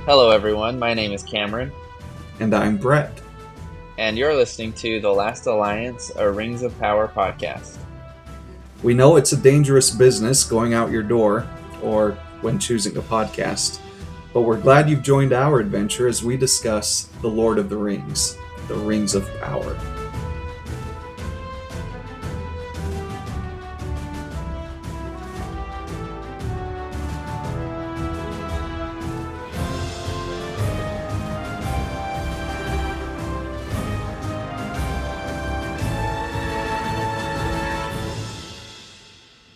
Hello, everyone. My name is Cameron, And I'm Brett. and you're listening to The Last Alliance, a Rings of Power podcast. We know it's a dangerous business going out your door, or when choosing a podcast, but we're glad you've joined our adventure as we discuss The Lord of the Rings, the Rings of Power.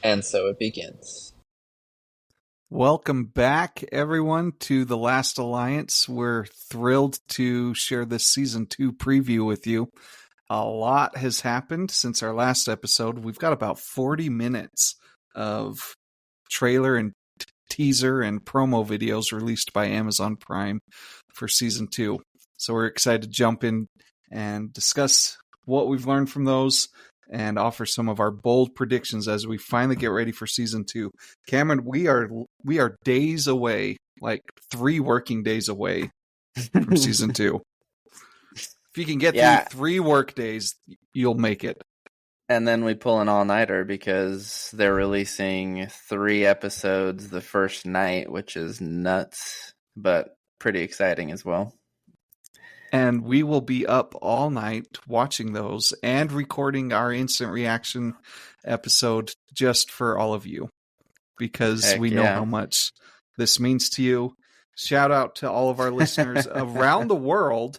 And so it begins. Welcome back, everyone, to The Last Alliance. We're thrilled to share this Season 2 preview with you. A lot has happened since our last episode. We've got about 40 minutes of trailer and teaser and promo videos released by Amazon Prime for Season 2. So we're excited to jump in and discuss what we've learned from those and offer some of our bold predictions as we finally get ready for Season 2. Cameron, we are days away, like 3 working days away from Season 2. If you can get through 3 work days, you'll make it. And then we pull an all-nighter because they're releasing 3 episodes the first night, which is nuts, but pretty exciting as well. And we will be up all night watching those and recording our instant reaction episode just for all of you, because we know how much this means to you. Shout out to all of our listeners around the world.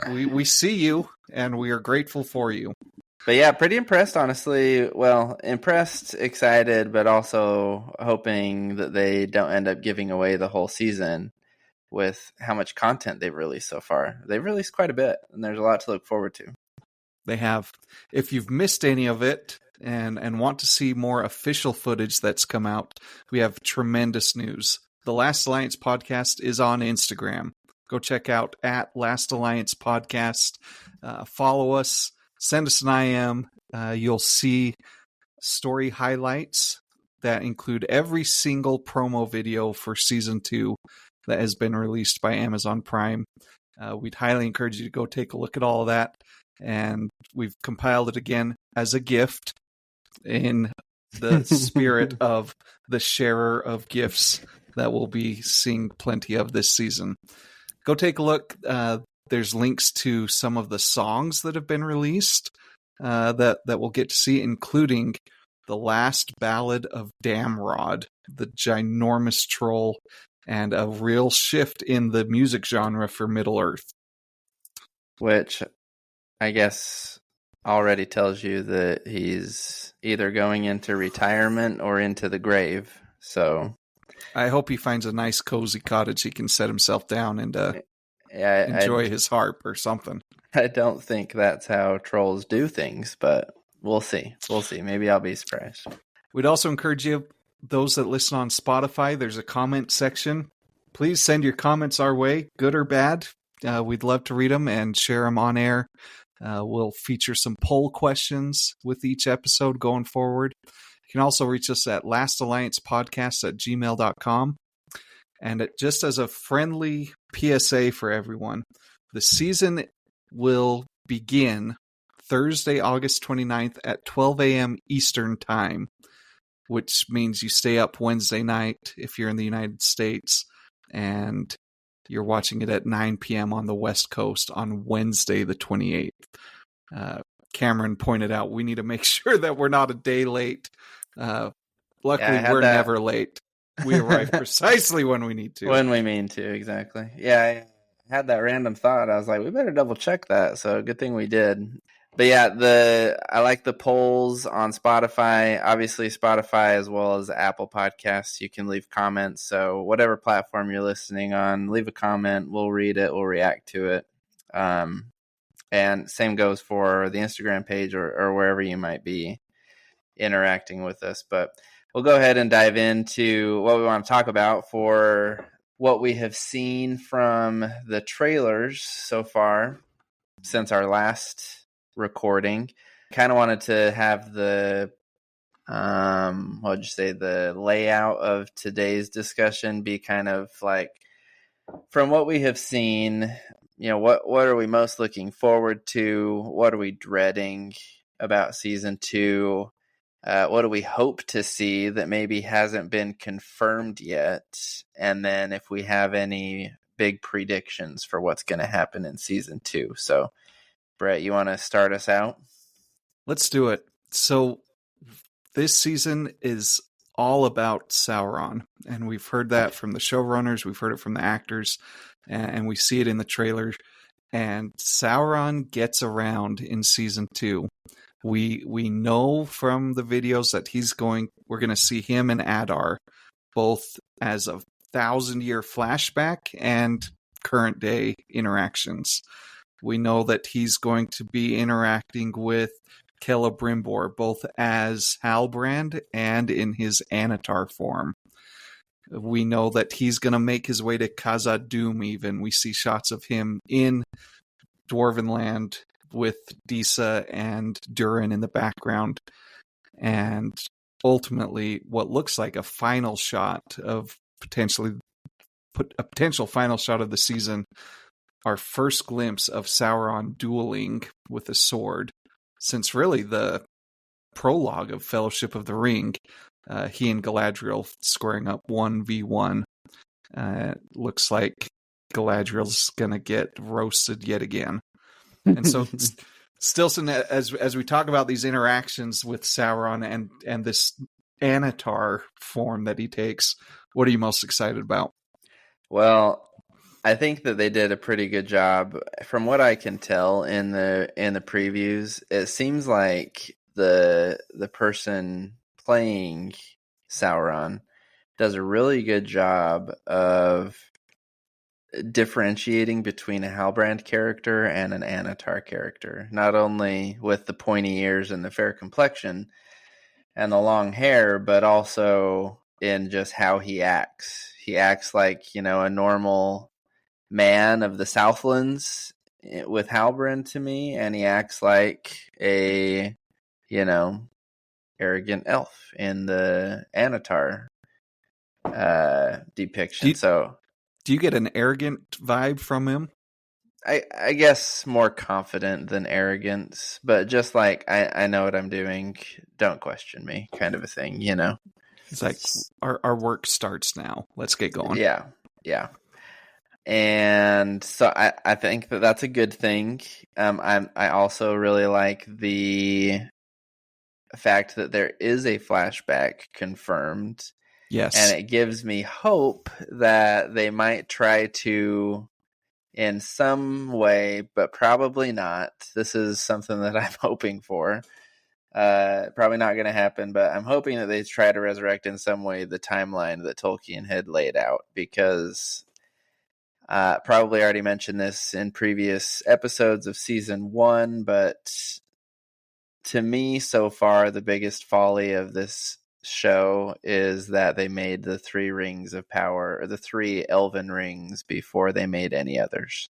We see you, and we are grateful for you. But yeah, pretty impressed, honestly. Well, impressed, excited, but also hoping that they don't end up giving away the whole season with how much content they've released so far. They've released quite a bit, and there's a lot to look forward to. They have. If you've missed any of it and want to see more official footage that's come out, we have tremendous news. The Last Alliance podcast is on Instagram. Go check out at Last Alliance Podcast. Follow us. Send us an IM. You'll see story highlights that include every single promo video for Season 2 that has been released by Amazon Prime. We'd highly encourage you to go take a look at all of that. And we've compiled it again as a gift in the spirit of the sharer of gifts that we'll be seeing plenty of this season. Go take a look. There's links to some of the songs that have been released that we'll get to see, including the last ballad of Damrod, the ginormous troll, and a real shift in the music genre for Middle-earth. Which I guess already tells you that he's either going into retirement or into the grave. So I hope he finds a nice cozy cottage he can set himself down and enjoy his harp or something. I don't think that's how trolls do things, but we'll see. We'll see. Maybe I'll be surprised. We'd also encourage you, those that listen on Spotify, there's a comment section. Please send your comments our way, good or bad. We'd love to read them and share them on air. We'll feature some poll questions with each episode going forward. You can also reach us at lastalliancepodcast@gmail.com. And just as a friendly PSA for everyone, the season will begin Thursday, August 29th at 12 a.m. Eastern Time, which means you stay up Wednesday night if you're in the United States, and you're watching it at 9 p.m. on the West Coast on Wednesday the 28th. Cameron pointed out we need to make sure that we're not a day late. Luckily, we're never late. We arrive precisely when we need to. When we mean to, exactly. Yeah, I had that random thought. I was like, we better double check that. So good thing we did. But yeah, I like the polls on Spotify. Obviously, Spotify as well as Apple Podcasts. You can leave comments. So whatever platform you're listening on, leave a comment. We'll read it. We'll react to it. And same goes for the Instagram page or wherever you might be interacting with us. But we'll go ahead and dive into what we want to talk about for what we have seen from the trailers so far since our last recording. Kind of wanted to have the the layout of today's discussion be kind of like from what we have seen, what are we most looking forward to? What are we dreading about season 2? What do we hope to see that maybe hasn't been confirmed yet? And then if we have any big predictions for what's going to happen in season 2. So, Brett, you want to start us out? Let's do it. So this season is all about Sauron, and we've heard that from the showrunners, we've heard it from the actors, and we see it in the trailer. And Sauron gets around in season 2. We know from the videos that we're going to see him and Adar both as a 1,000-year flashback and current day interactions. We know that he's going to be interacting with Celebrimbor, both as Halbrand and in his Anatar form. We know that he's going to make his way to Khazad-dûm even. We see shots of him in Dwarven Land with Disa and Durin in the background. And ultimately, what looks like a final shot of a potential final shot of the season, our first glimpse of Sauron dueling with a sword. Since really the prologue of Fellowship of the Ring, he and Galadriel squaring up 1v1. Looks like Galadriel's gonna get roasted yet again. And so, Stilson, as we talk about these interactions with Sauron and this Anatar form that he takes, what are you most excited about? Well, I think that they did a pretty good job. From what I can tell in the previews, it seems like the person playing Sauron does a really good job of differentiating between a Halbrand character and an Anatar character. Not only with the pointy ears and the fair complexion and the long hair, but also in just how he acts. He acts like, a normal man of the Southlands with Halbrand to me, and he acts like a, arrogant elf in the Anatar depiction. Do you get an arrogant vibe from him? I guess more confident than arrogance, but just like I know what I'm doing, don't question me, kind of a thing, It's like our work starts now. Let's get going. Yeah. And so I think that that's a good thing. I also really like the fact that there is a flashback confirmed. Yes. And it gives me hope that they might try to, in some way, but probably not. This is something that I'm hoping for. Probably not going to happen, but I'm hoping that they try to resurrect in some way the timeline that Tolkien had laid out, because probably already mentioned this in previous episodes of season 1, but to me so far the biggest folly of this show is that they made the 3 rings of power, or the 3 elven rings, before they made any others.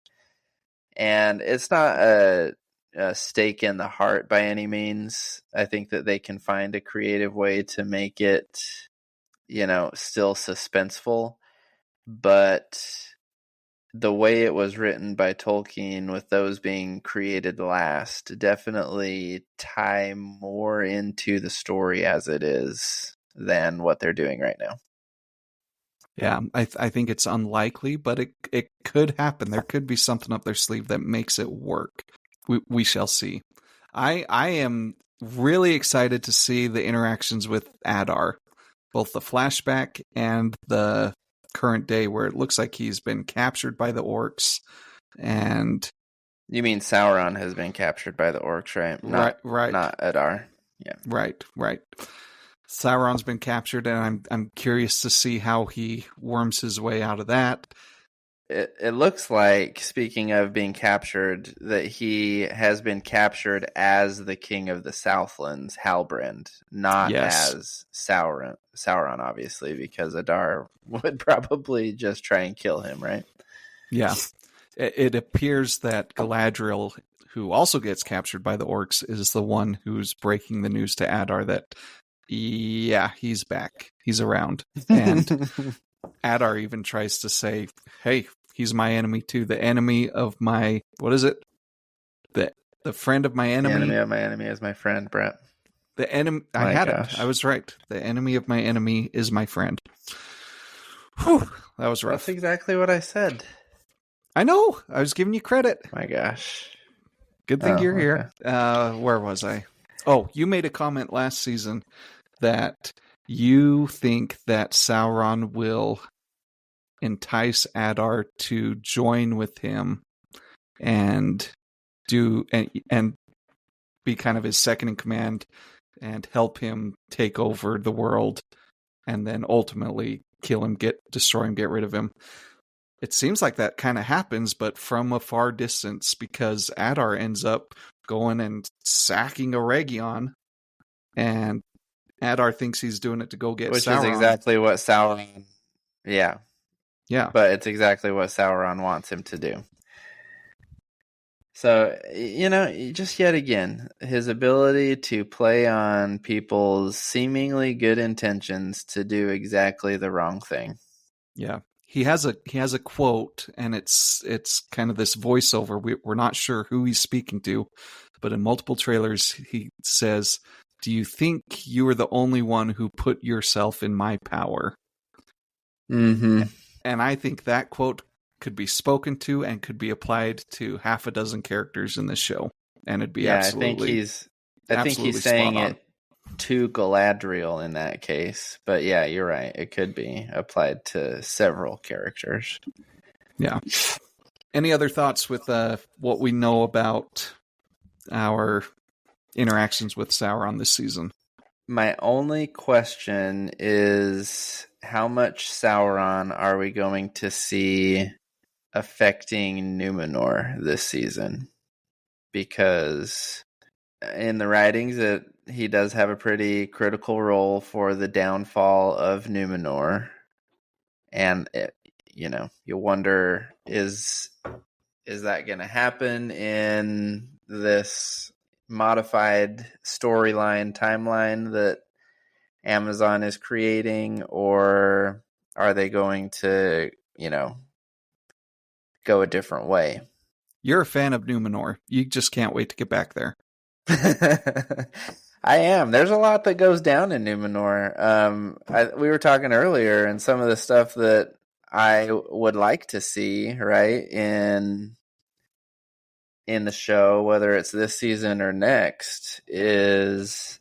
And it's not a stake in the heart by any means. I think that they can find a creative way to make it, still suspenseful, but the way it was written by Tolkien, with those being created last, definitely tie more into the story as it is than what they're doing right now. Yeah, I think it's unlikely, but it could happen. There could be something up their sleeve that makes it work. We shall see. I am really excited to see the interactions with Adar, both the flashback and the current day, where it looks like he's been captured by the orcs. And you mean Sauron has been captured by the orcs, right? Right. Not Adar. Yeah. Right. Sauron's been captured, and I'm curious to see how he worms his way out of that. It looks like, speaking of being captured, that he has been captured as the king of the Southlands, Halbrand, not as Sauron, obviously, because Adar would probably just try and kill him, right? Yeah. It appears that Galadriel, who also gets captured by the orcs, is the one who's breaking the news to Adar that, he's back. He's around. And Adar even tries to say, hey, he's my enemy too. The enemy of my, what is it? The friend of my The enemy. enemy of my enemy is my friend, Brett. The enemy. I My had gosh. it. I was right. The enemy of my enemy is my friend. Whew, that was rough. That's exactly what I said. I know. I was giving you credit. My gosh. Good thing you're okay. here. Where was I? Oh, you made a comment last season that you think that Sauron will entice Adar to join with him and do and be kind of his second in command and help him take over the world, and then ultimately kill him, destroy him, get rid of him. It seems like that kind of happens, but from a far distance, because Adar ends up going and sacking a Region, and Adar thinks he's doing it to go get Which Sauron. is exactly what Sauron... Yeah. Yeah. But it's exactly what Sauron wants him to do. So, just yet again, his ability to play on people's seemingly good intentions to do exactly the wrong thing. Yeah. He has a quote, and it's kind of this voiceover. We're not sure who he's speaking to, but in multiple trailers he says, "Do you think you are the only one who put yourself in my power?" Mm-hmm. And I think that quote could be spoken to and could be applied to half a dozen characters in this show, and it'd be absolutely. I think he's saying it to Galadriel in that case, but yeah, you're right. It could be applied to several characters. Yeah. Any other thoughts with what we know about our interactions with Sauron this season? My only question is, how much Sauron are we going to see affecting Numenor this season? Because in the writings, he does have a pretty critical role for the downfall of Numenor. And, you wonder, is that going to happen in this modified storyline timeline that Amazon is creating, or are they going to, go a different way? You're a fan of Numenor. You just can't wait to get back there. I am. There's a lot that goes down in Numenor. We were talking earlier, and some of the stuff that I would like to see, right, in the show, whether it's this season or next, is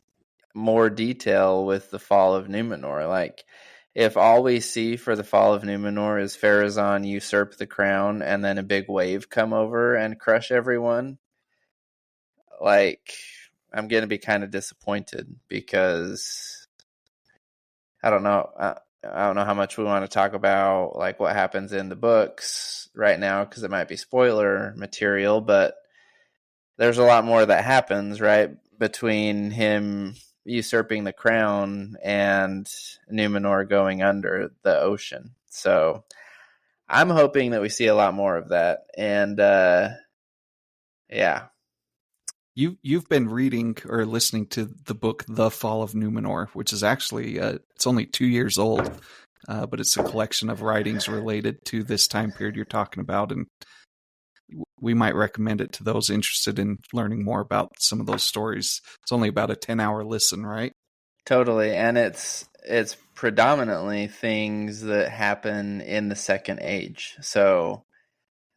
more detail with the fall of Numenor. Like, if all we see for the fall of Numenor is Pharazôn usurp the crown and then a big wave come over and crush everyone, like, I'm going to be kind of disappointed, because I don't know. I don't know how much we want to talk about, like, what happens in the books right now, because it might be spoiler material, but there's a lot more that happens, right, between him usurping the crown and Numenor going under the ocean. So I'm hoping that we see a lot more of that. And yeah. You've been reading or listening to the book The Fall of Numenor, which is actually it's only 2 years old, but it's a collection of writings related to this time period you're talking about, and we might recommend it to those interested in learning more about some of those stories. It's only about a 10-hour listen, right? Totally. And it's predominantly things that happen in the Second Age. So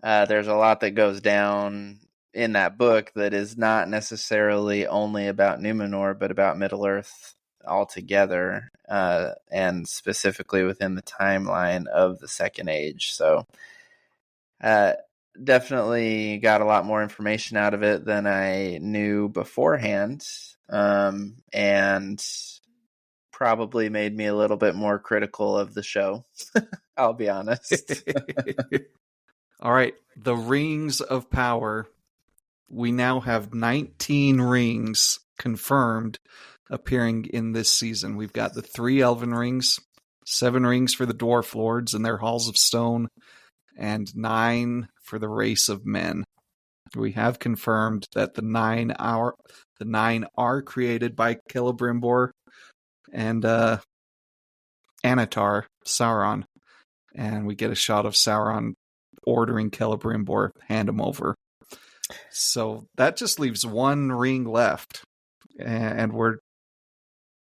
there's a lot that goes down in that book that is not necessarily only about Numenor, but about Middle-earth altogether, and specifically within the timeline of the Second Age. So definitely got a lot more information out of it than I knew beforehand, and probably made me a little bit more critical of the show. I'll be honest. All right, the Rings of Power. We now have 19 rings confirmed appearing in this season. We've got the 3 Elven rings, 7 rings for the Dwarf Lords and their Halls of Stone, and 9 for the race of men. We have confirmed that the 9 are created by Celebrimbor and Anatar, Sauron, and we get a shot of Sauron ordering Celebrimbor hand him over. So that just leaves one ring left, and we're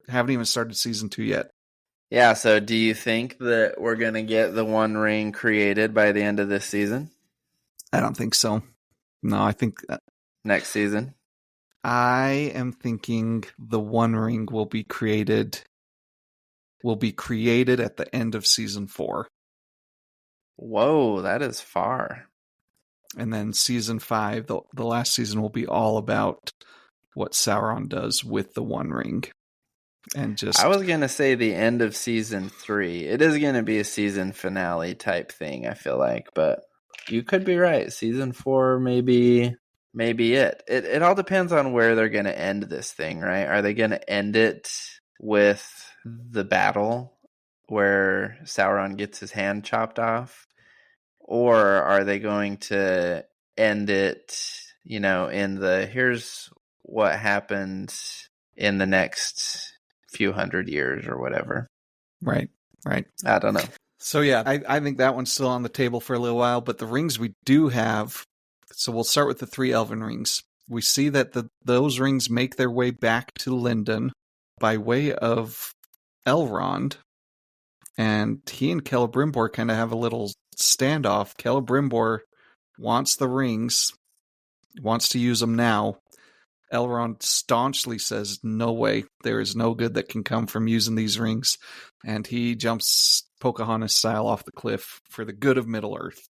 haven't even started season 2 yet. Yeah, so do you think that we're going to get the One Ring created by the end of this season? I don't think so. No, I think next season. I am thinking the One Ring will be created at the end of season 4. Whoa, that is far. And then season 5, the last season, will be all about what Sauron does with the One Ring. And I was going to say the end of season 3. It is going to be a season finale type thing, I feel like, but you could be right. Season 4 maybe it. It all depends on where they're going to end this thing, right? Are they going to end it with the battle where Sauron gets his hand chopped off? Or are they going to end it, in the here's what happened in the next few hundred years or whatever? Right. I don't know. So yeah, I think that one's still on the table for a little while, but the rings we do have, so we'll start with the 3 elven rings. We see that those rings make their way back to Lindon by way of Elrond, and he and Celebrimbor kind of have a little standoff. Celebrimbor wants the rings, wants to use them now. Elrond staunchly says, no way, there is no good that can come from using these rings. And he jumps Pocahontas style off the cliff for the good of Middle-earth.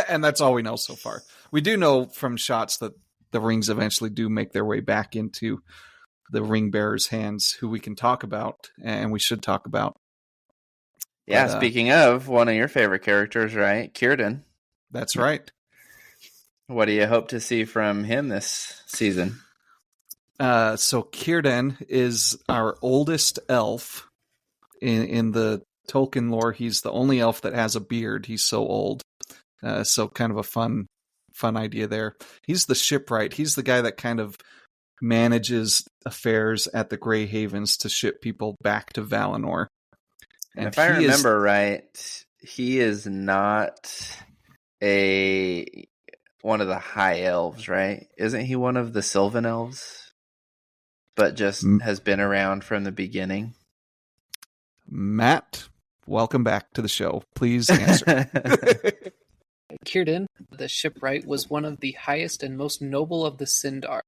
And that's all we know so far. We do know from shots that the rings eventually do make their way back into the ring bearer's hands, who we can talk about, and we should talk about. Yeah, but, speaking of one of your favorite characters, right? Círdan. That's right. What do you hope to see from him this season? So Círdan is our oldest elf in the Tolkien lore. He's the only elf that has a beard. He's so old. So kind of a fun idea there. He's the shipwright. He's the guy that kind of manages affairs at the Grey Havens to ship people back to Valinor. And if I remember right, he is not one of the high elves, right? Isn't he one of the Sylvan elves? But just has been around from the beginning. Matt, welcome back to the show. Please answer. Círdan, the shipwright, was one of the highest and most noble of the Sindar.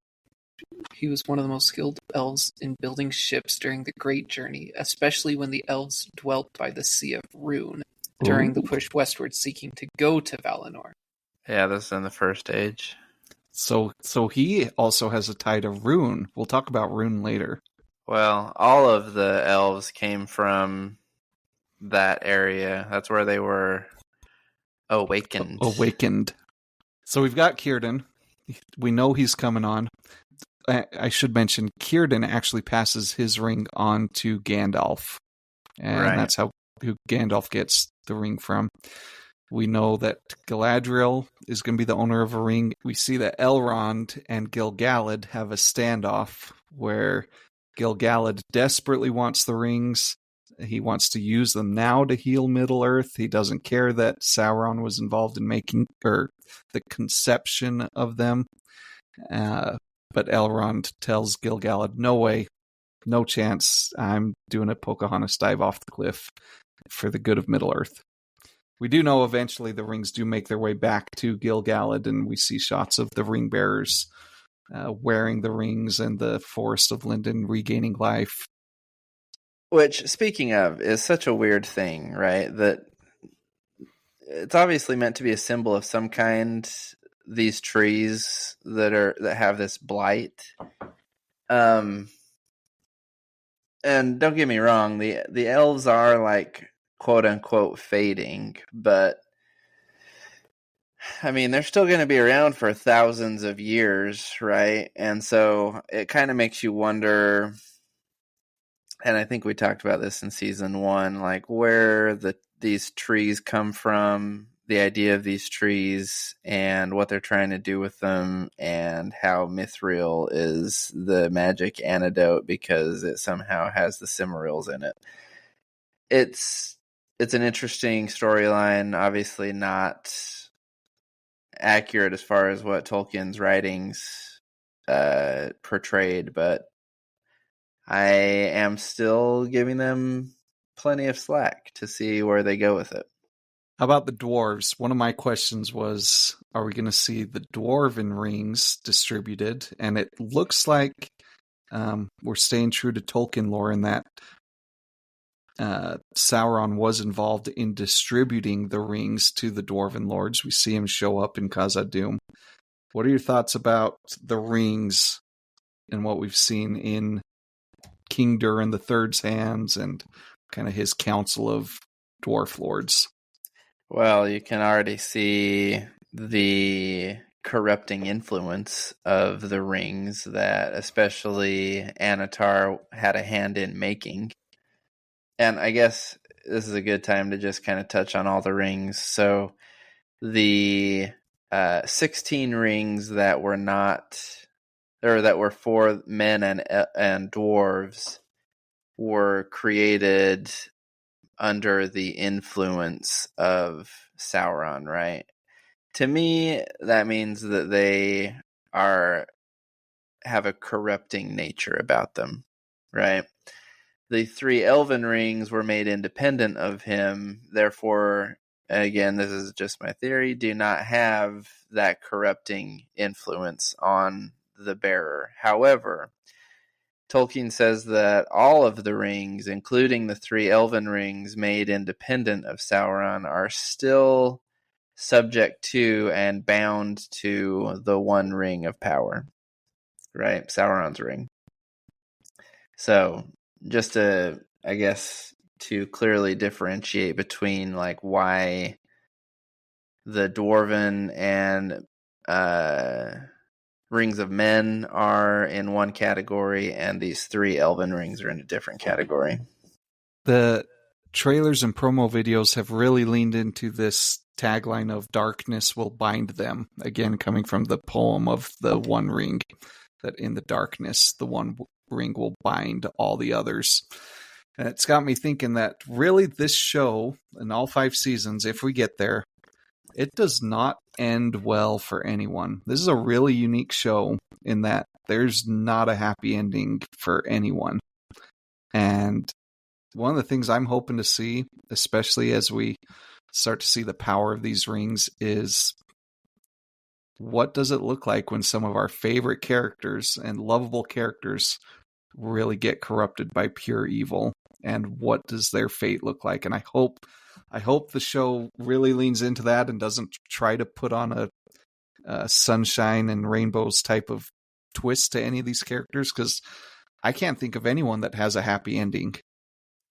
He was one of the most skilled elves in building ships during the Great Journey, especially when the elves dwelt by the Sea of Rune during the push westward seeking to go to Valinor. Yeah, this is in the First Age. So he also has a tie to Rune. We'll talk about Rune later. Well, all of the elves came from that area. That's where they were awakened. So we've got Círdan. We know he's coming on. I should mention Círdan actually passes his ring on to Gandalf. And that's who Gandalf gets the ring from. We know that Galadriel is going to be the owner of a ring. We see that Elrond and Gil-galad have a standoff where Gil-galad desperately wants the rings. He wants to use them now to heal Middle-earth. He doesn't care that Sauron was involved in making the conception of them. But Elrond tells Gil-galad, no way, no chance. I'm doing a Pocahontas dive off the cliff for the good of Middle-earth. We do know eventually the rings do make their way back to Gil-galad, and we see shots of the ring bearers wearing the rings and the Forest of Lindon regaining life. Which, speaking of, is such a weird thing, right? That it's obviously meant to be a symbol of some kind. These trees that have this blight. And don't get me wrong, the elves are like quote unquote fading, but I mean, they're still going to be around for thousands of years, right? And so it kind of makes you wonder, and I think we talked about this in season 1, like where these trees come from, the idea of these trees and what they're trying to do with them, and how Mithril is the magic antidote because it somehow has the Silmarils in it. It's it's an interesting storyline. Obviously, not accurate as far as what Tolkien's writings portrayed, but I am still giving them plenty of slack to see where they go with it. How about the dwarves? One of my questions was, are we going to see the dwarven rings distributed? And it looks like we're staying true to Tolkien lore in that Sauron was involved in distributing the rings to the dwarven lords. We see him show up in Khazad-dûm. What are your thoughts about the rings and what we've seen in King Durin III's hands and kind of his council of dwarf lords? Well, you can already see the corrupting influence of the rings that especially Anatar had a hand in making. And I guess this is a good time to just kind of touch on all the rings. So the 16 rings that were not, or that were for men and dwarves, were created under the influence of Sauron, right? To me, that means that they have a corrupting nature about them, right? The 3 elven rings were made independent of him, therefore, again, this is just my theory, do not have that corrupting influence on the bearer. However, Tolkien says that all of the rings, including the 3 elven rings made independent of Sauron, are still subject to and bound to the one ring of power, right? Sauron's ring. So, just to, I guess, to clearly differentiate between like why the dwarven and rings of men are in one category and these 3 elven rings are in a different category. The trailers and promo videos have really leaned into this tagline of darkness will bind them, again coming from the poem of the One Ring, that in the darkness the one ring will bind all the others. And it's got me thinking that really this show, in all 5 seasons, if we get there, it does not end well for anyone. This is a really unique show in that there's not a happy ending for anyone. And one of the things I'm hoping to see, especially as we start to see the power of these rings, is what does it look like when some of our favorite characters and lovable characters really get corrupted by pure evil? And what does their fate look like? And I hope the show really leans into that and doesn't try to put on a sunshine and rainbows type of twist to any of these characters, because I can't think of anyone that has a happy ending.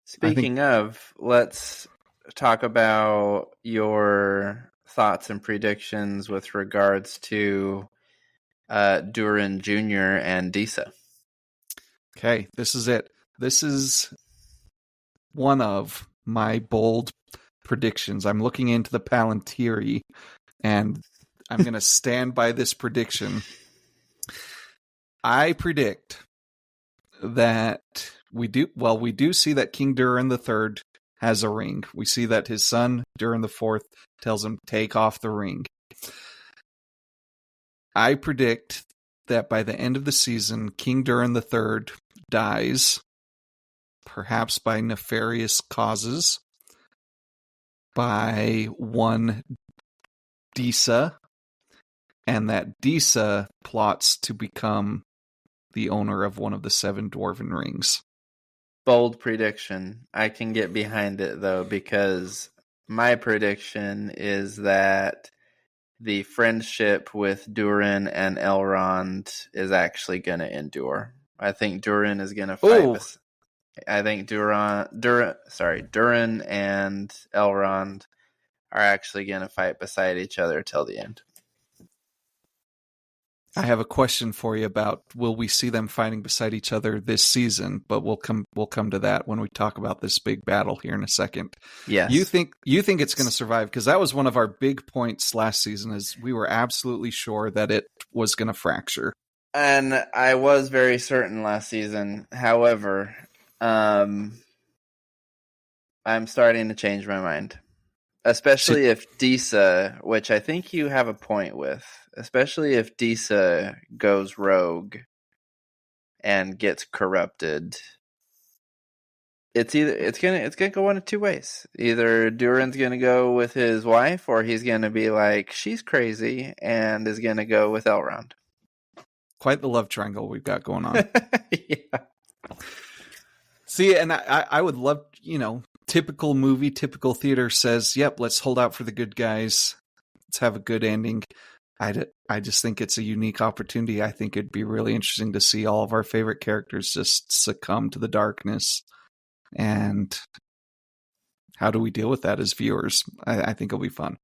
Speaking of, let's talk about your thoughts and predictions with regards to Durin Jr. and Disa. Okay, this is it. This is one of my bold predictions. I'm looking into the Palantiri, and I'm going to stand by this prediction. I predict that we do see that King Durin III has a ring. We see that his son, Durin IV, tells him, take off the ring. I predict that by the end of the season, King Durin III dies, perhaps by nefarious causes, by one Disa, and that Disa plots to become the owner of one of the 7 dwarven rings. Bold prediction. I can get behind it, though, because my prediction is that the friendship with Durin and Elrond is actually going to endure. I think Durin is going to fight. I think Durin and Elrond are actually going to fight beside each other till the end. I have a question for you about, will we see them fighting beside each other this season? But we'll come to that when we talk about this big battle here in a second. Yes. You think it's going to survive? Because that was one of our big points last season, is we were absolutely sure that it was going to fracture. And I was very certain last season. However, I I'm starting to change my mind. Especially if Disa, which I think you have a point with, especially if Disa goes rogue and gets corrupted. It's gonna go one of two ways. Either Durin's gonna go with his wife, or he's gonna be like, she's crazy, and is gonna go with Elrond. Quite the love triangle we've got going on. Yeah. See, and I would love, typical movie, typical theater says, yep, let's hold out for the good guys. Let's have a good ending. I just think it's a unique opportunity. I think it'd be really interesting to see all of our favorite characters just succumb to the darkness. And how do we deal with that as viewers? I think it'll be fun.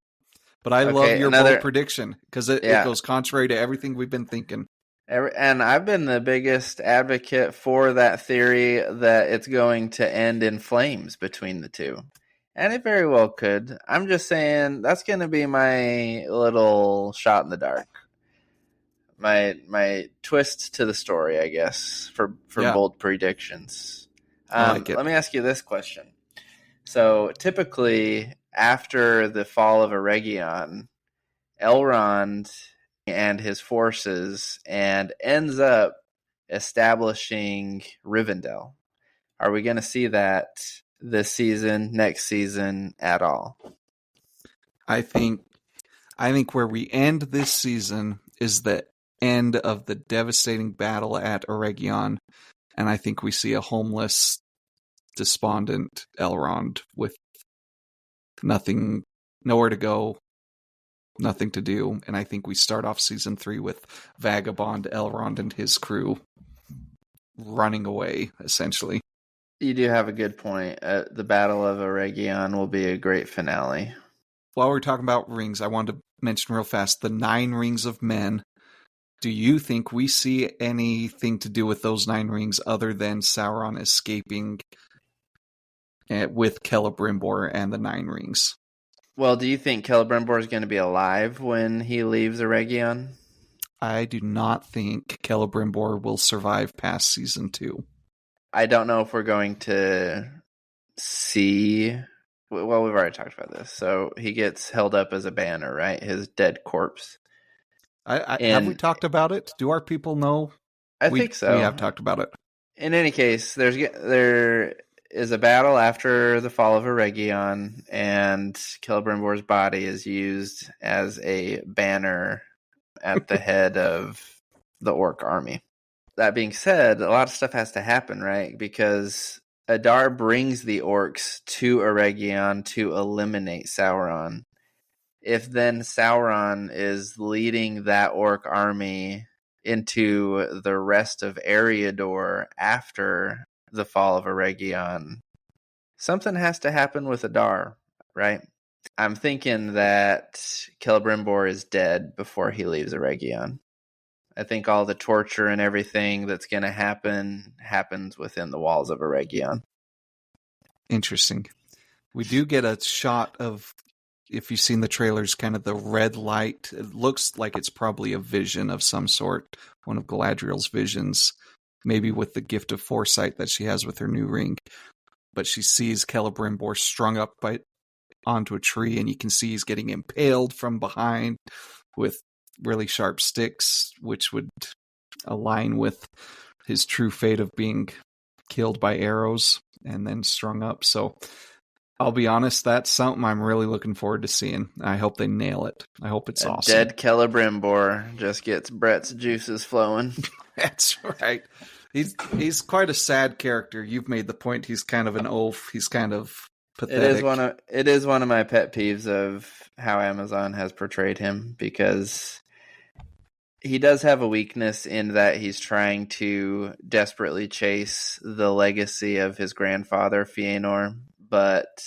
But I love your bold prediction because it goes contrary to everything we've been thinking. And I've been the biggest advocate for that theory that it's going to end in flames between the two. And it very well could. I'm just saying that's going to be my little shot in the dark. My twist to the story, I guess, for bold predictions. Let me ask you this question. So typically after the fall of Eregion, Elrond and his forces and ends up establishing Rivendell. Are we going to see that this season, next season at all? I think where we end this season is the end of the devastating battle at Eregion, and I think we see a homeless, despondent Elrond with nothing, nowhere to go, nothing to do, and I think we start off season 3 with vagabond Elrond and his crew running away, essentially. You do have a good point. The Battle of Eregion will be a great finale. While we're talking about rings, I wanted to mention real fast the 9 rings of men. Do you think we see anything to do with those 9 rings other than Sauron escaping with Celebrimbor and the 9 rings? Well, do you think Celebrimbor is going to be alive when he leaves Eregion? I do not think Celebrimbor will survive past season 2. I don't know if we're going to see... Well, we've already talked about this. So he gets held up as a banner, right? His dead corpse. Have we talked about it? Do our people know? I think so. We have talked about it. In any case, there is a battle after the fall of Eregion, and Celebrimbor's body is used as a banner at the head of the orc army. That being said, a lot of stuff has to happen, right? Because Adar brings the orcs to Eregion to eliminate Sauron. If then Sauron is leading that orc army into the rest of Eriador after the fall of Eregion, something has to happen with Adar, right? I'm thinking that Celebrimbor is dead before he leaves Eregion. I think all the torture and everything that's going to happen happens within the walls of Eregion. Interesting. We do get a shot of, if you've seen the trailers, kind of the red light. It looks like it's probably a vision of some sort, one of Galadriel's visions, maybe with the gift of foresight that she has with her new ring. But she sees Celebrimbor strung up onto a tree, and you can see he's getting impaled from behind with really sharp sticks, which would align with his true fate of being killed by arrows and then strung up. So I'll be honest, that's something I'm really looking forward to seeing. I hope they nail it. I hope it's awesome. Dead Celebrimbor just gets Brett's juices flowing. That's right. He's quite a sad character. You've made the point. He's kind of an oaf. He's kind of pathetic. It is one of my pet peeves of how Amazon has portrayed him, because he does have a weakness in that he's trying to desperately chase the legacy of his grandfather, Fëanor, but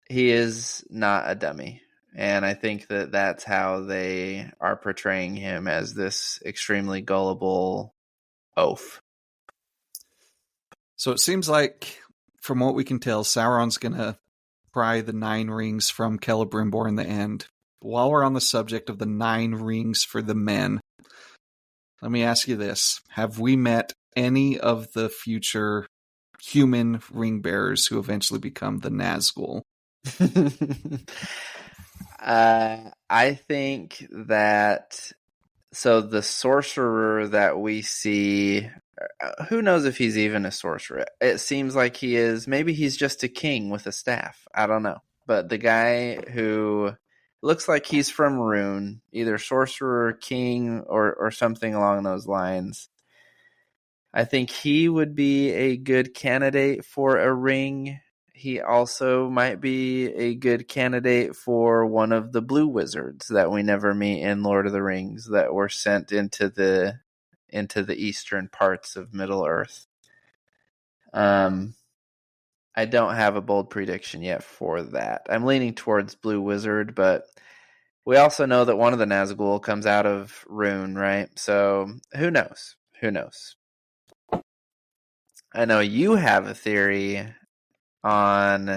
he is not a dummy. And I think that that's how they are portraying him, as this extremely gullible oaf. So it seems like, from what we can tell, Sauron's going to pry the 9 rings from Celebrimbor in the end. While we're on the subject of the 9 rings for the men, let me ask you this. Have we met any of the future human ring bearers who eventually become the Nazgul. I think that so the sorcerer that we see, who knows if he's even a sorcerer? It seems like he is. Maybe he's just a king with a staff. I don't know. But the guy who looks like he's from Rune, either sorcerer, king, or something along those lines. I think he would be a good candidate for a ring. He also might be a good candidate for one of the blue wizards that we never meet in Lord of the Rings that were sent into the eastern parts of Middle Earth. I don't have a bold prediction yet for that. I'm leaning towards blue wizard, but we also know that one of the Nazgul comes out of Rune, right? So who knows? Who knows? I know you have a theory on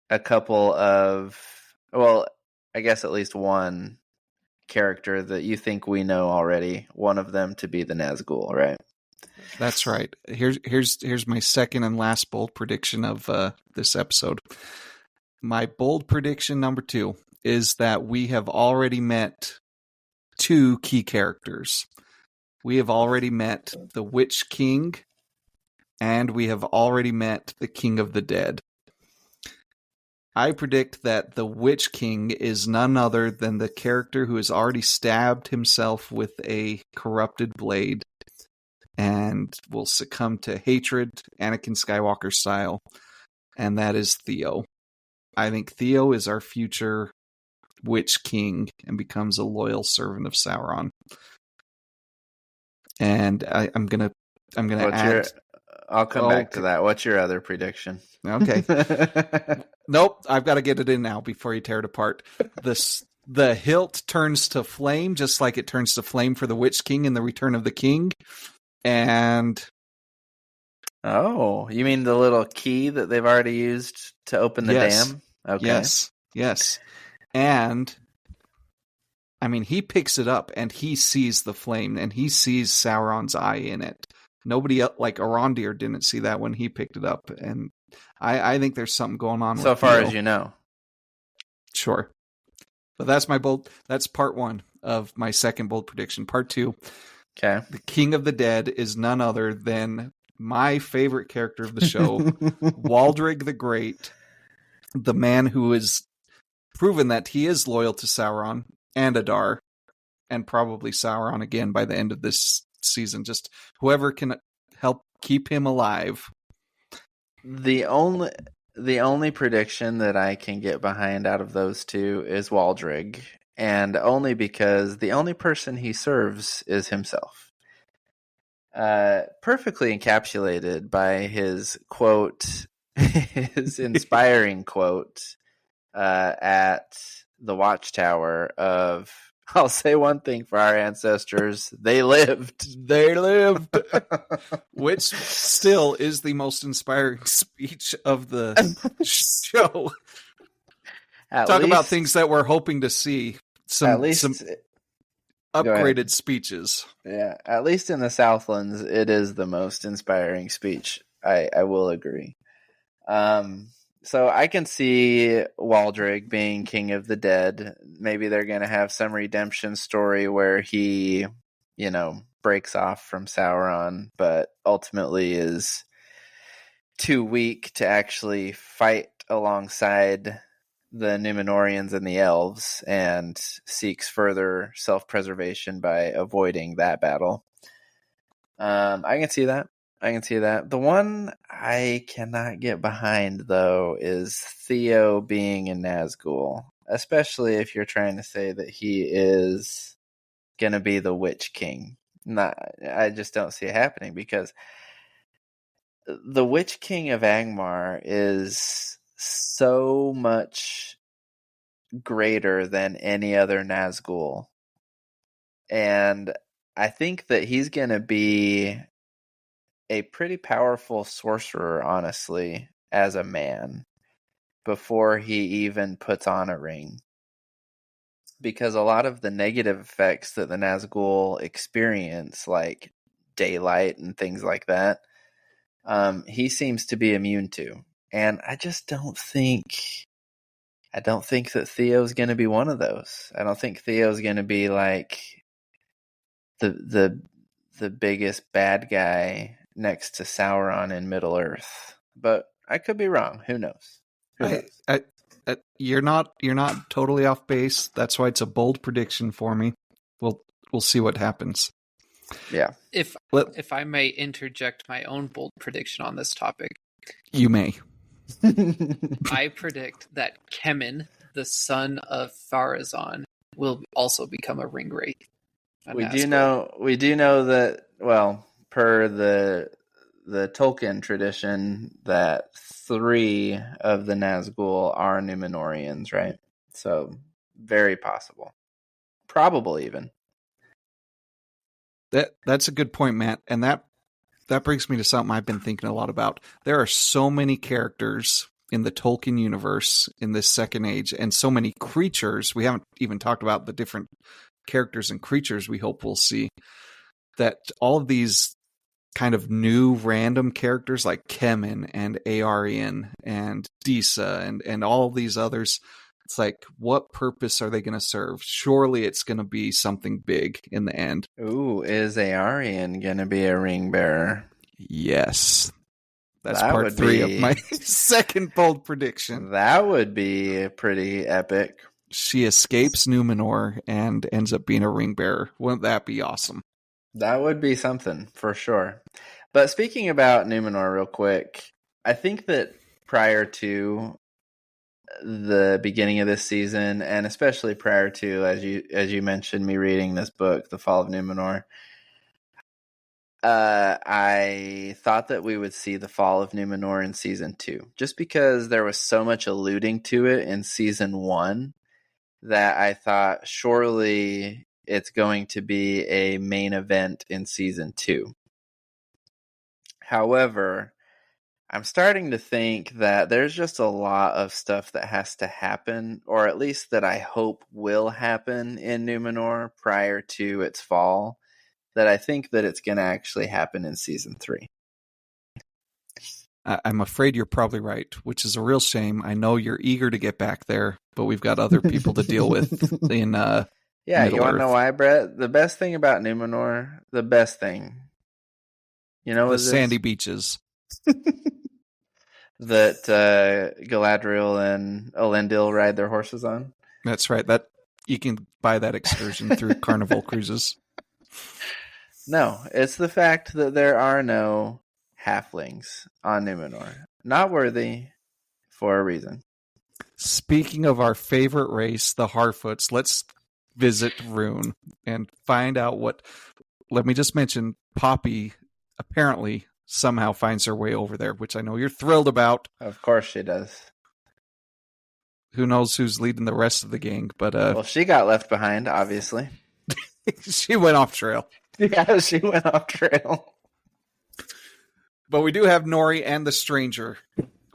a couple of, well, I guess at least one character that you think we know already, one of them to be the Nazgul, right? That's right. Here's my second and last bold prediction of this episode. My bold prediction number 2 is that we have already met 2 key characters. We have already met the Witch King, and we have already met the King of the Dead. I predict that the Witch King is none other than the character who has already stabbed himself with a corrupted blade and will succumb to hatred, Anakin Skywalker style, and that is Theo. I think Theo is our future Witch King and becomes a loyal servant of Sauron. And I'm gonna add. I'll come back to that. What's your other prediction? Okay. Nope, I've got to get it in now before you tear it apart. The hilt turns to flame, just like it turns to flame for the Witch King in The Return of the King. And oh, you mean the little key that they've already used to open the dam? Okay. Yes. And I mean, he picks it up and he sees the flame and he sees Sauron's eye in it. Nobody else, like Arondir, didn't see that when he picked it up, and I think there's something going on. So with far Theo. as you know, Sure. But that's my bold. That's part 1 of my second bold prediction. Part 2. okay. The King of the Dead is none other than my favorite character of the show, Waldrig the Great, the man who has proven that he is loyal to Sauron and Adar, and probably Sauron again by the end of this season. Just whoever can help keep him alive. The only prediction that I can get behind out of those 2 is Waldrig, and only because the only person he serves is himself. Perfectly encapsulated by his quote, his inspiring quote at the Watchtower of, I'll say one thing for our ancestors, they lived. They lived. Which still is the most inspiring speech of the show. Talk about things that we're hoping to see. Some upgraded speeches. Yeah, at least in the Southlands, it is the most inspiring speech. I will agree. So I can see Waldrig being King of the Dead. Maybe they're going to have some redemption story where he, breaks off from Sauron, but ultimately is too weak to actually fight alongside the Numenorians and the elves and seeks further self-preservation by avoiding that battle. I can see that. The one I cannot get behind, though, is Theo being a Nazgul, especially if you're trying to say that he is going to be the Witch King. I just don't see it happening, because the Witch King of Angmar is so much greater than any other Nazgul. And I think that he's going to be a pretty powerful sorcerer, honestly, as a man, before he even puts on a ring. Because a lot of the negative effects that the Nazgul experience, like daylight and things like that, he seems to be immune to. And I just don't think that Theo's going to be one of those. I don't think Theo's going to be like the biggest bad guy next to Sauron in Middle Earth. But I could be wrong. Who knows? You're not totally off base. That's why it's a bold prediction for me. We'll see what happens. Yeah. If I may interject my own bold prediction on this topic, you may. I predict that Kemen, the son of Pharazôn, will also become a ring wraith. We do know that, well, per the Tolkien tradition, that 3 of the Nazgul are Numenorians, right? So very possible, probable even. That's a good point, Matt, and that brings me to something I've been thinking a lot about. There are so many characters in the Tolkien universe in this second age, and so many creatures. We haven't even talked about the different characters and creatures we hope we'll see, that all of these kind of new random characters like Kemen and Aarion and Disa and all of these others, it's like, what purpose are they going to serve? Surely it's going to be something big in the end. Ooh, is Aarion going to be a ring bearer? Yes. That's part 3 of my second bold prediction. That would be pretty epic. She escapes Numenor and ends up being a ring bearer. Wouldn't that be awesome? That would be something, for sure. But speaking about Numenor real quick, I think that prior to the beginning of this season, and especially prior to, as you mentioned, me reading this book, The Fall of Numenor, I thought that we would see the fall of Numenor in season 2, just because there was so much alluding to it in season 1 that I thought surely it's going to be a main event in season 2. However, I'm starting to think that there's just a lot of stuff that has to happen, or at least that I hope will happen in Numenor prior to its fall, that I think that it's going to actually happen in season 3. I'm afraid you're probably right, which is a real shame. I know you're eager to get back there, but we've got other people to deal with in yeah, Middle you want to Earth. know why, Brett? The best thing about Numenor, the best thing, you know, the is sandy beaches that Galadriel and Elendil ride their horses on. That's right. That you can buy that excursion through Carnival Cruises. No, it's the fact that there are no halflings on Numenor. Not worthy for a reason. Speaking of our favorite race, the Harfoots, let's visit Rune and find out what... Let me just mention, Poppy apparently somehow finds her way over there, which I know you're thrilled about. Of course she does. Who knows who's leading the rest of the gang, but... well, she got left behind, obviously. She went off trail. Yeah, she went off trail. But we do have Nori and the Stranger.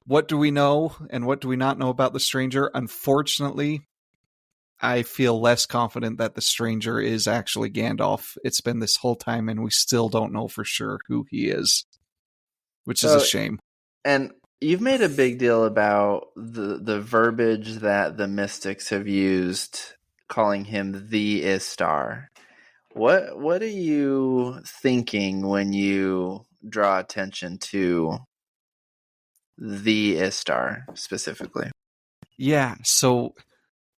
What do we know and what do we not know about the Stranger? Unfortunately, I feel less confident that the Stranger is actually Gandalf. It's been this whole time and we still don't know for sure who he is, which is a shame. And you've made a big deal about the verbiage that the mystics have used, calling him the Istar. What are you thinking when you draw attention to the Istar specifically? Yeah, so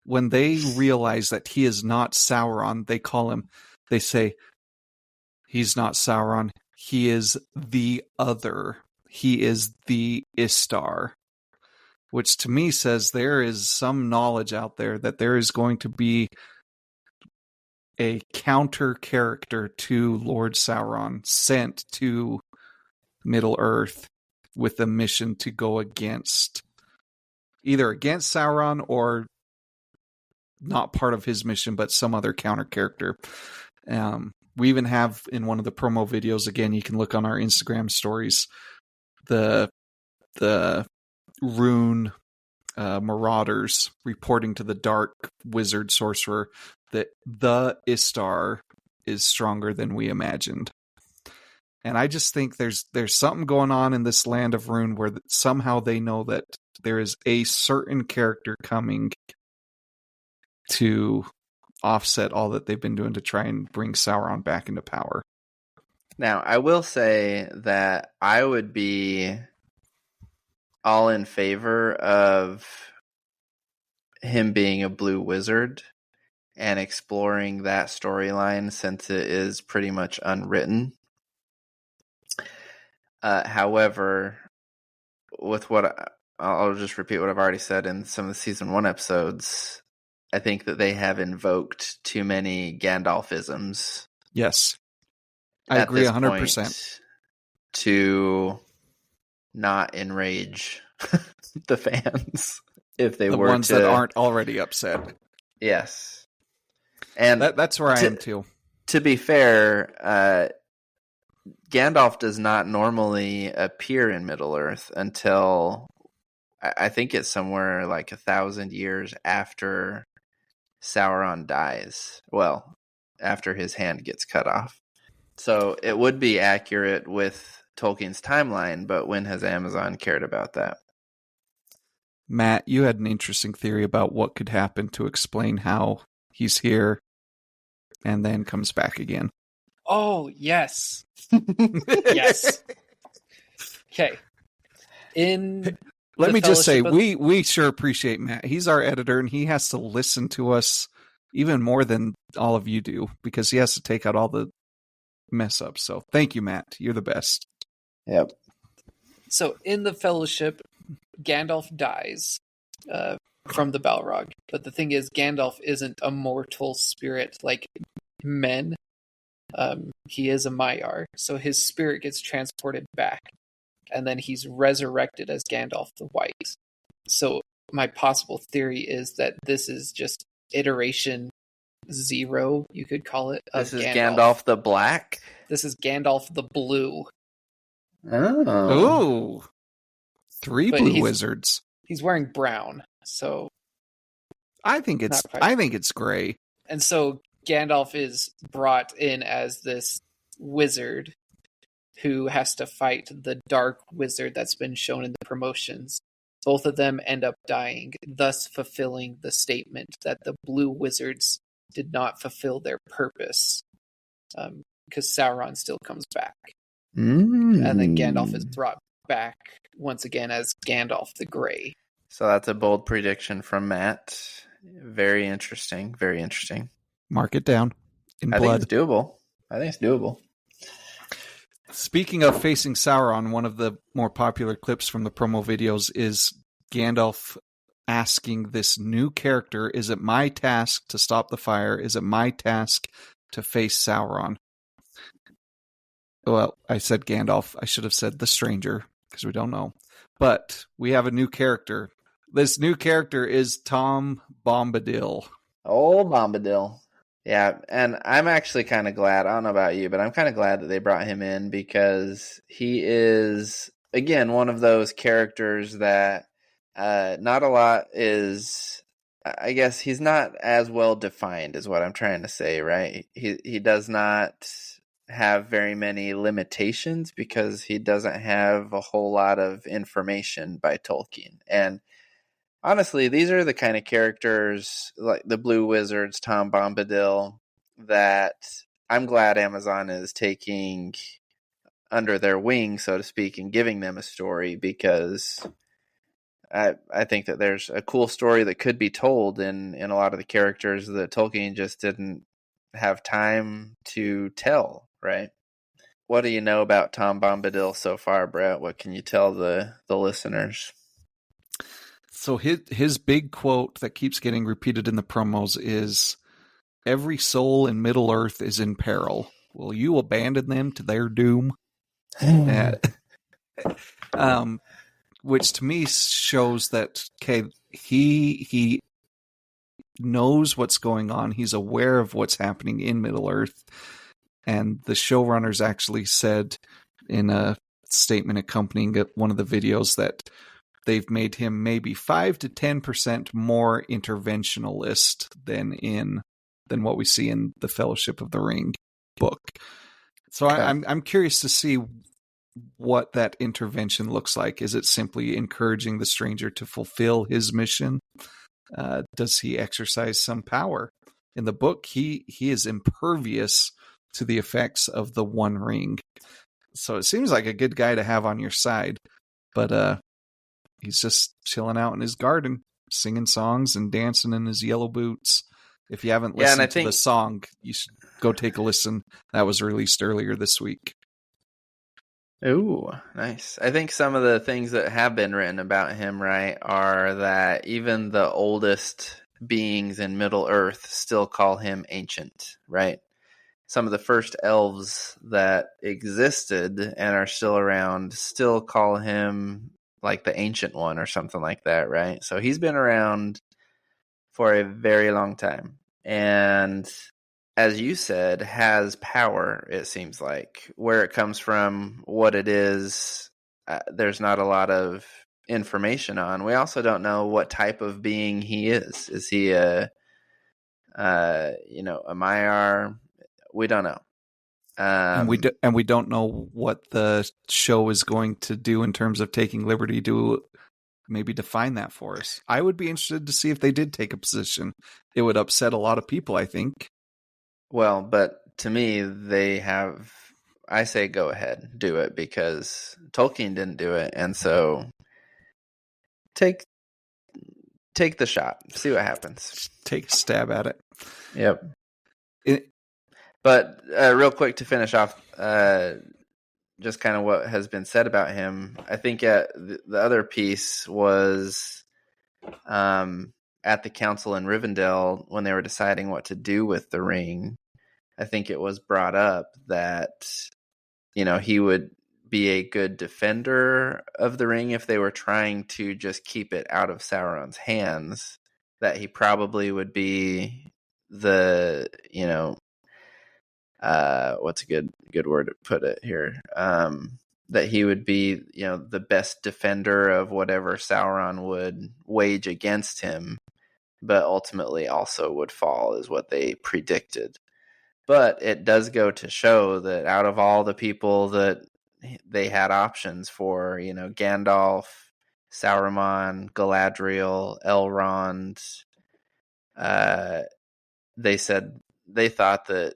when they realize that he is not Sauron, they say, he's not Sauron, he is the other. He is the Istar. Which to me says there is some knowledge out there that there is going to be a counter character to Lord Sauron sent to Middle Earth with a mission to go either against Sauron or not part of his mission, but some other counter character. We even have in one of the promo videos, again, you can look on our Instagram stories, the Rune marauders reporting to the dark wizard sorcerer that the Istar is stronger than we imagined. And I just think there's something going on in this land of Rune where somehow they know that there is a certain character coming to offset all that they've been doing to try and bring Sauron back into power. Now, I will say that I would be all in favor of him being a blue wizard and exploring that storyline since it is pretty much unwritten. However, with what I'll just repeat what I've already said in some of the season 1 episodes, I think that they have invoked too many Gandalfisms. Yes. I agree 100%. To not enrage the fans if they the were ones that aren't already upset. Yes. And that's where I am too. To be fair, Gandalf does not normally appear in Middle-earth until I think it's somewhere like 1,000 years after Sauron dies. Well, after his hand gets cut off. So it would be accurate with Tolkien's timeline, but when has Amazon cared about that? Matt, you had an interesting theory about what could happen to explain how he's here and then comes back again. Oh, yes. Yes. Okay. Let me just say, we sure appreciate Matt. He's our editor, and he has to listen to us even more than all of you do, because he has to take out all the mess ups. So thank you, Matt. You're the best. Yep. So in the Fellowship, Gandalf dies from the Balrog. But the thing is, Gandalf isn't a mortal spirit like men. He is a Maiar, so his spirit gets transported back, and then he's resurrected as Gandalf the White. So my possible theory is that this is just iteration 0, you could call it. This is Gandalf the Black? This is Gandalf the Blue. Oh. 3 blue wizards. He's wearing brown, so I think it's gray. And so Gandalf is brought in as this wizard who has to fight the dark wizard that's been shown in the promotions. Both of them end up dying, thus fulfilling the statement that the blue wizards did not fulfill their purpose, because Sauron still comes back. And then Gandalf is brought back once again as Gandalf the Grey. So that's a bold prediction from Matt. Very interesting. Very interesting. Mark it down in blood. I think it's doable. Speaking of facing Sauron, one of the more popular clips from the promo videos is Gandalf asking this new character, is it my task to stop the fire? Is it my task to face Sauron? Well, I said Gandalf. I should have said the stranger, because we don't know. But we have a new character. This new character is Tom Bombadil. Oh, Bombadil. Yeah, and I'm actually kind of glad, I don't know about you, but I'm kind of glad that they brought him in, because he is, again, one of those characters that not a lot is, I guess he's not as well defined is what I'm trying to say, right? He does not have very many limitations because he doesn't have a whole lot of information by Tolkien. And honestly, these are the kind of characters like the Blue Wizards, Tom Bombadil, that I'm glad Amazon is taking under their wing, so to speak, and giving them a story, because I think that there's a cool story that could be told in a lot of the characters that Tolkien just didn't have time to tell, right? What do you know about Tom Bombadil so far, Brett? What can you tell the listeners? So his big quote that keeps getting repeated in the promos is, every soul in Middle-earth is in peril. Will you abandon them to their doom? Which to me shows that, okay, he knows what's going on. He's aware of what's happening in Middle-earth. And the showrunners actually said in a statement accompanying one of the videos that they've made him maybe 5 to 10% more interventionalist than what we see in the Fellowship of the Ring book. So Okay. I'm curious to see what that intervention looks like. Is it simply encouraging the stranger to fulfill his mission? Does he exercise some power? In the book, he is impervious to the effects of the One Ring. So it seems like a good guy to have on your side, but he's just chilling out in his garden, singing songs and dancing in his yellow boots. If you haven't Yeah, and I listened to the think song, you should go take a listen. That was released earlier this week. Ooh, nice. I think some of the things that have been written about him, right, are that even the oldest beings in Middle Earth still call him ancient, right? Some of the first elves that existed and are still around still call him like the ancient one or something like that, right? So he's been around for a very long time. And as you said, has power, it seems like. Where it comes from, what it is, there's not a lot of information on. We also don't know what type of being he is. Is he a Maiar? We don't know. And we don't know what the show is going to do in terms of taking liberty to maybe define that for us. I would be interested to see if they did take a position. It would upset a lot of people, I think. Well, but to me, I say go ahead, do it, because Tolkien didn't do it, and so take the shot, see what happens. Take a stab at it. Yep. It, But real quick to finish off, just kind of what has been said about him. I think the other piece was at the council in Rivendell when they were deciding what to do with the ring. I think it was brought up that he would be a good defender of the ring if they were trying to just keep it out of Sauron's hands. That he probably would be the what's a good word to put it here? That he would be, the best defender of whatever Sauron would wage against him, but ultimately also would fall, is what they predicted. But it does go to show that out of all the people that they had options for, Gandalf, Saruman, Galadriel, Elrond, they said they thought that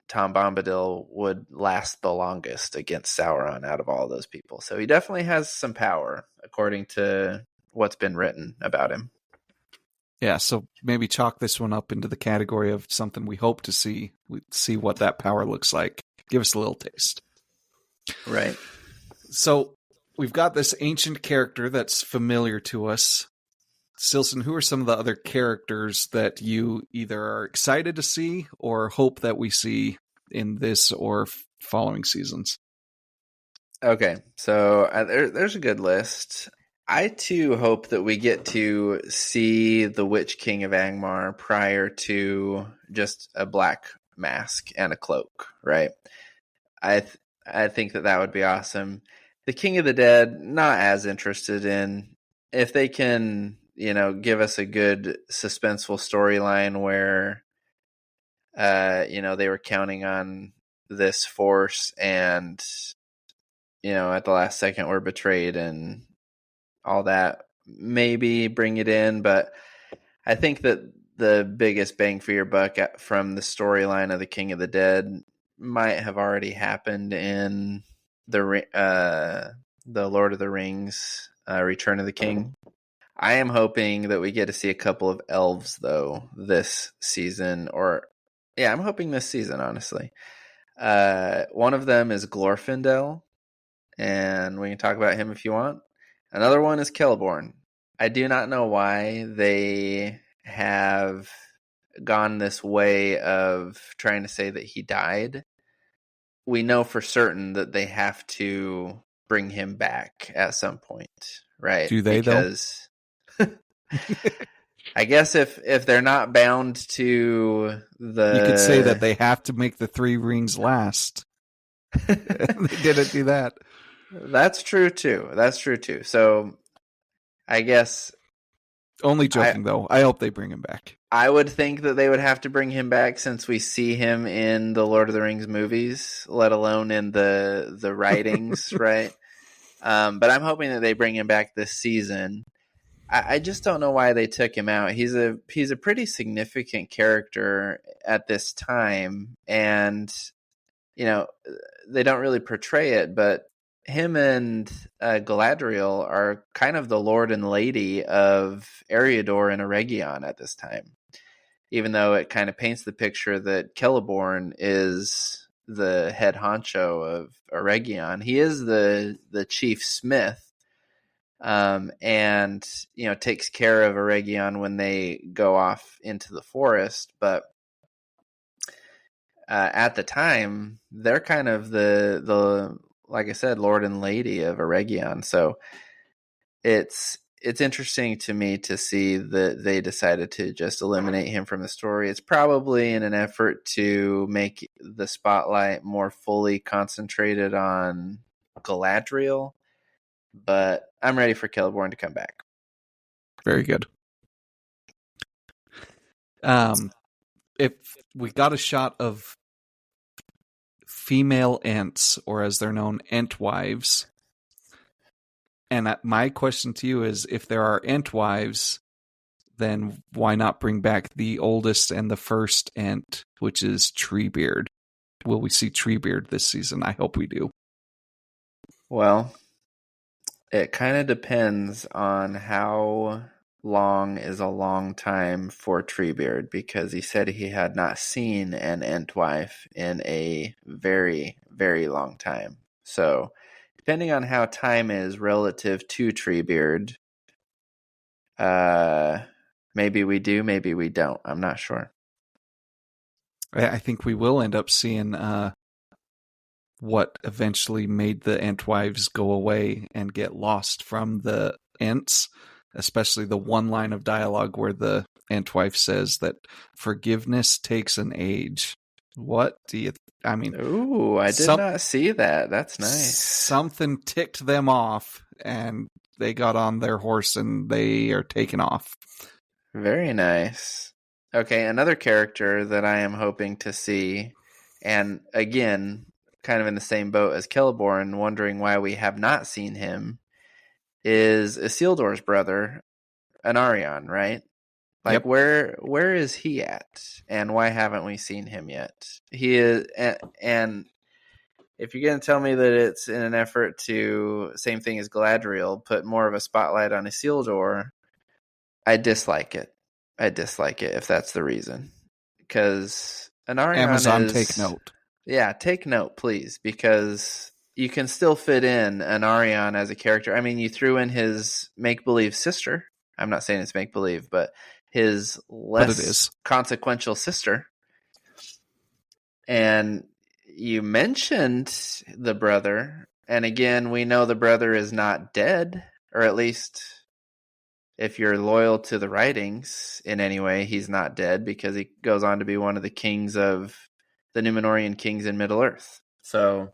Tom Bombadil would last the longest against Sauron out of all those people. So he definitely has some power, according to what's been written about him. yeah, so maybe chalk this one up into the category of something we hope to see. We see what that power looks like. Give us a little taste. Right. So we've got this ancient character that's familiar to us. Silson, who are some of the other characters that you either are excited to see or hope that we see in this or following seasons? Okay, so there's a good list. I too hope that we get to see the Witch King of Angmar prior to just a black mask and a cloak, right? I think that would be awesome. The King of the Dead, not as interested in. If they can, give us a good suspenseful storyline where, they were counting on this force and, at the last second were betrayed and all that, maybe bring it in. But I think that the biggest bang for your buck from the storyline of the King of the Dead might have already happened in the Lord of the Rings, Return of the King. I am hoping that we get to see a couple of elves, though, this season. I'm hoping this season, honestly. One of them is Glorfindel, and we can talk about him if you want. Another one is Celeborn. I do not know why they have gone this way of trying to say that he died. We know for certain that they have to bring him back at some point, right? Do they, because I guess if they're not bound to the... You could say that they have to make the three rings last. They didn't do that. That's true too. So I guess Only joking, though. I hope they bring him back. I would think that they would have to bring him back since we see him in the Lord of the Rings movies, let alone in the writings, right? But I'm hoping that they bring him back this season. I just don't know why they took him out. He's a pretty significant character at this time, and they don't really portray it, but him and Galadriel are kind of the lord and lady of Eriador and Eregion at this time, even though it kind of paints the picture that Celeborn is the head honcho of Eregion. He is the chief smith, and takes care of Eregion when they go off into the forest. But at the time, they're kind of the like I said, lord and lady of Eregion. So it's interesting to me to see that they decided to just eliminate him from the story. It's probably in an effort to make the spotlight more fully concentrated on Galadriel, but I'm ready for Celeborn to come back. Very good. If we got a shot of female Ents, or as they're known, Entwives, and my question to you is, if there are Entwives, then why not bring back the oldest and the first Ent, which is Treebeard? Will we see Treebeard this season? I hope we do. Well, it kind of depends on how long is a long time for Treebeard, because he said he had not seen an Entwife in a very, very long time. So, depending on how time is relative to Treebeard, maybe we do, maybe we don't. I'm not sure. I think we will end up seeing what eventually made the Entwives go away and get lost from the Ents, especially the one line of dialogue where the Entwife says that forgiveness takes an age. What do you... Ooh, I did not see that. That's nice. Something ticked them off, and they got on their horse and they are taken off. Very nice. Okay, another character that I am hoping to see, and again, kind of in the same boat as Celeborn, wondering why we have not seen him, is Isildur's brother, Anarion, right? Like, yep. Where is he at, and why haven't we seen him yet? He is, and if you're going to tell me that it's in an effort to, same thing as Galadriel, put more of a spotlight on Isildur, I dislike it. If that's the reason. Because Anarion Amazon, take note. Yeah, take note, please, because you can still fit in Anarion as a character. I mean, you threw in his make-believe sister. I'm not saying it's make-believe, but his less consequential sister. And you mentioned the brother, and again, we know the brother is not dead, or at least if you're loyal to the writings in any way, he's not dead, because he goes on to be one of the kings of the Numenorian kings in Middle-earth. So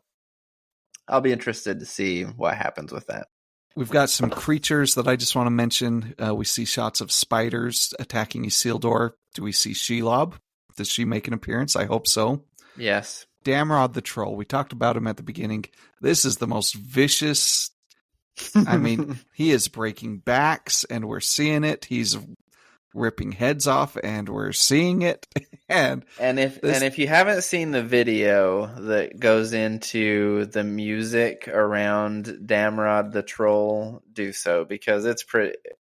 I'll be interested to see what happens with that. We've got some creatures that I just want to mention. We see shots of spiders attacking Isildur. Do we see Shelob? Does she make an appearance? I hope so. Yes. Damrod the Troll. We talked about him at the beginning. This is the most vicious... I mean, he is breaking backs, and we're seeing it. He's ripping heads off, and we're seeing it. and if you haven't seen the video that goes into the music around Damrod the Troll, do so, because it's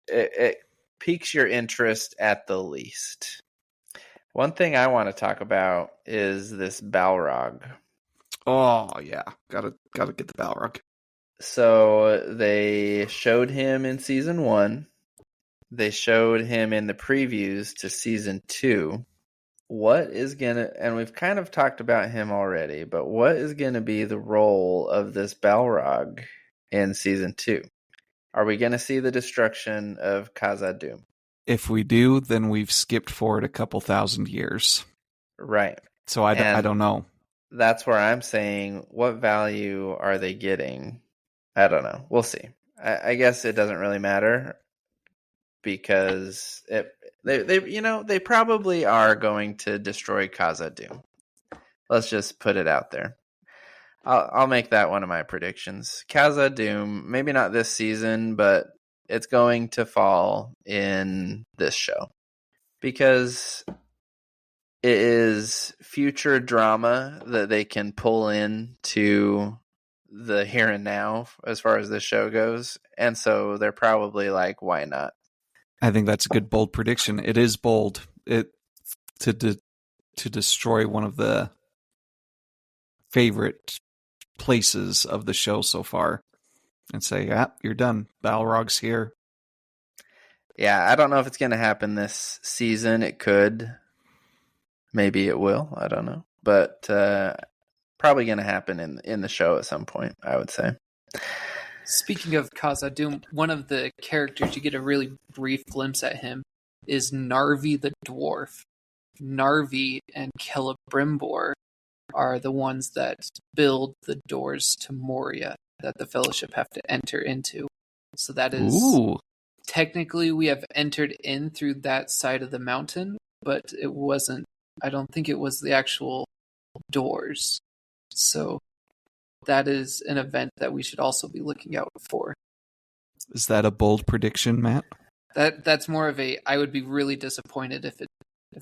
it piques your interest at the least. One thing I want to talk about is this Balrog. Oh yeah, gotta get the Balrog. So they showed him in season 1. They showed him in the previews to season 2. What is gonna, and we've kind of talked about him already, but what is gonna be the role of this Balrog in season 2? Are we gonna see the destruction of Khazad-dûm? If we do, then we've skipped forward a couple thousand years. Right. So I don't know. That's where I'm saying, what value are they getting? I don't know. We'll see. I guess it doesn't really matter, because they probably are going to destroy Khazad-dûm. Let's just put it out there. I'll make that one of my predictions. Khazad-dûm, maybe not this season, but it's going to fall in this show because it is future drama that they can pull into the here and now as far as this show goes. And so they're probably like, why not? I think that's a good bold prediction. It is bold. To destroy one of the favorite places of the show so far and say, yeah, you're done. Balrog's here. Yeah, I don't know if it's going to happen this season. It could. Maybe it will. I don't know. But probably going to happen in the show at some point, I would say. Speaking of Khazad-dûm, one of the characters, you get a really brief glimpse at him, is Narvi the dwarf. Narvi and Celebrimbor are the ones that build the doors to Moria that the Fellowship have to enter into. So that is... Ooh. Technically, we have entered in through that side of the mountain, but it wasn't... I don't think it was the actual doors. So that is an event that we should also be looking out for. Is that a bold prediction, Matt? That's more of a... I would be really disappointed if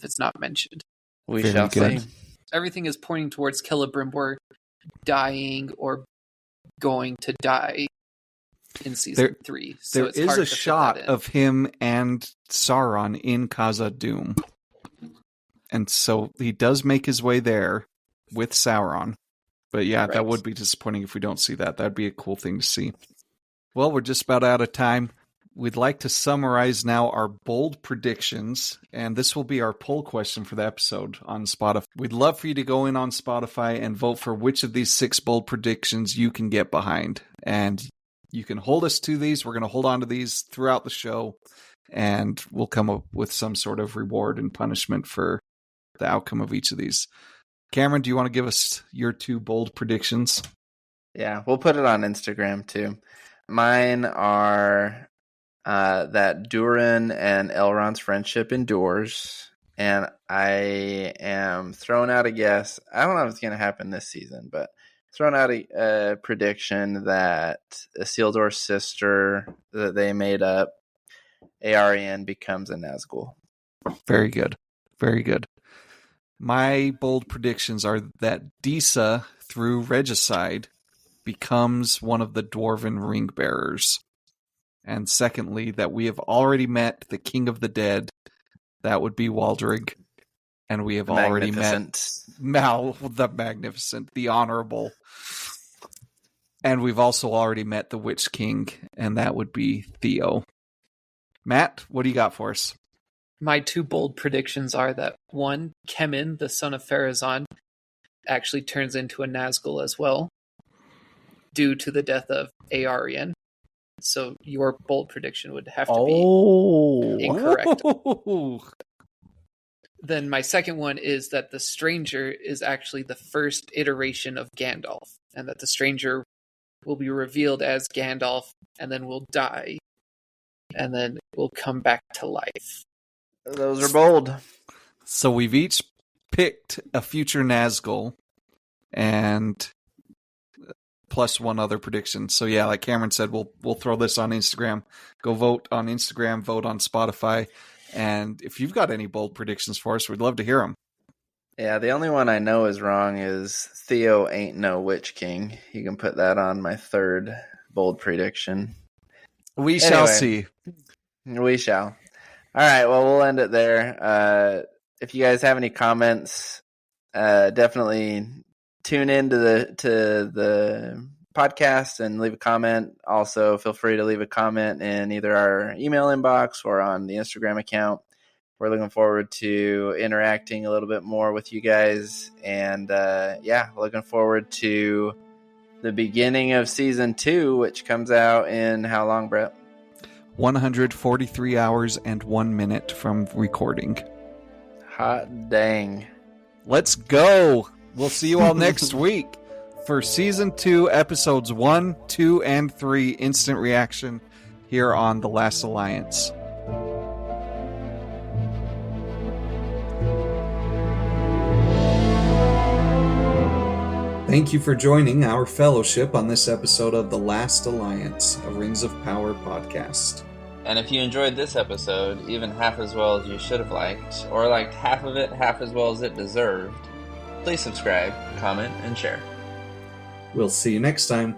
it's not mentioned. We Very shall good. see. Everything is pointing towards Celebrimbor dying or going to die in season 3. So There it's is hard a to fit shot that in. of him and Sauron in Khazad-dûm. And so he does make his way there with Sauron. But yeah, Right. that would be disappointing if we don't see that. That'd be a cool thing to see. Well, we're just about out of time. We'd like to summarize now our bold predictions, and this will be our poll question for the episode on Spotify. We'd love for you to go in on Spotify and vote for which of these 6 bold predictions you can get behind. And you can hold us to these. We're going to hold on to these throughout the show, and we'll come up with some sort of reward and punishment for the outcome of each of these. Cameron, do you want to give us your 2 bold predictions? Yeah, we'll put it on Instagram too. Mine are that Durin and Elrond's friendship endures, and I am throwing out a guess. I don't know if it's going to happen this season, but throwing out a prediction that Isildur's sister that they made up, Arien, becomes a Nazgul. Very good. Very good. My bold predictions are that Disa, through regicide, becomes one of the Dwarven ring bearers. And secondly, that we have already met the King of the Dead. That would be Waldrig. And we have already met Mal the Magnificent, the Honorable. And we've also already met the Witch King, and that would be Theo. Matt, what do you got for us? My 2 bold predictions are that 1, Kemen, the son of Pharazôn, actually turns into a Nazgul as well, due to the death of Arien. So your bold prediction would have to be incorrect. Then my second one is that the Stranger is actually the first iteration of Gandalf, and that the Stranger will be revealed as Gandalf, and then will die, and then will come back to life. Those are bold. So we've each picked a future Nazgul, and plus 1 other prediction. So yeah, like Cameron said, we'll throw this on Instagram. Go vote on Instagram, vote on Spotify, and if you've got any bold predictions for us, we'd love to hear them. Yeah, the only one I know is wrong is Theo ain't no Witch King. You can put that on my 3rd bold prediction. We shall see. We shall. All right, well, we'll end it there. If you guys have any comments, definitely tune in to the podcast and leave a comment. Also, feel free to leave a comment in either our email inbox or on the Instagram account. We're looking forward to interacting a little bit more with you guys. And looking forward to the beginning of season 2, which comes out in how long, Brett? 143 hours and 1 minute from recording. Hot dang. Let's go. We'll see you all next week for season 2, episodes 1, 2, and 3, Instant Reaction here on The Last Alliance. Thank you for joining our fellowship on this episode of The Last Alliance, a Rings of Power podcast. And if you enjoyed this episode even half as well as you should have liked, or liked half of it half as well as it deserved, please subscribe, comment, and share. We'll see you next time.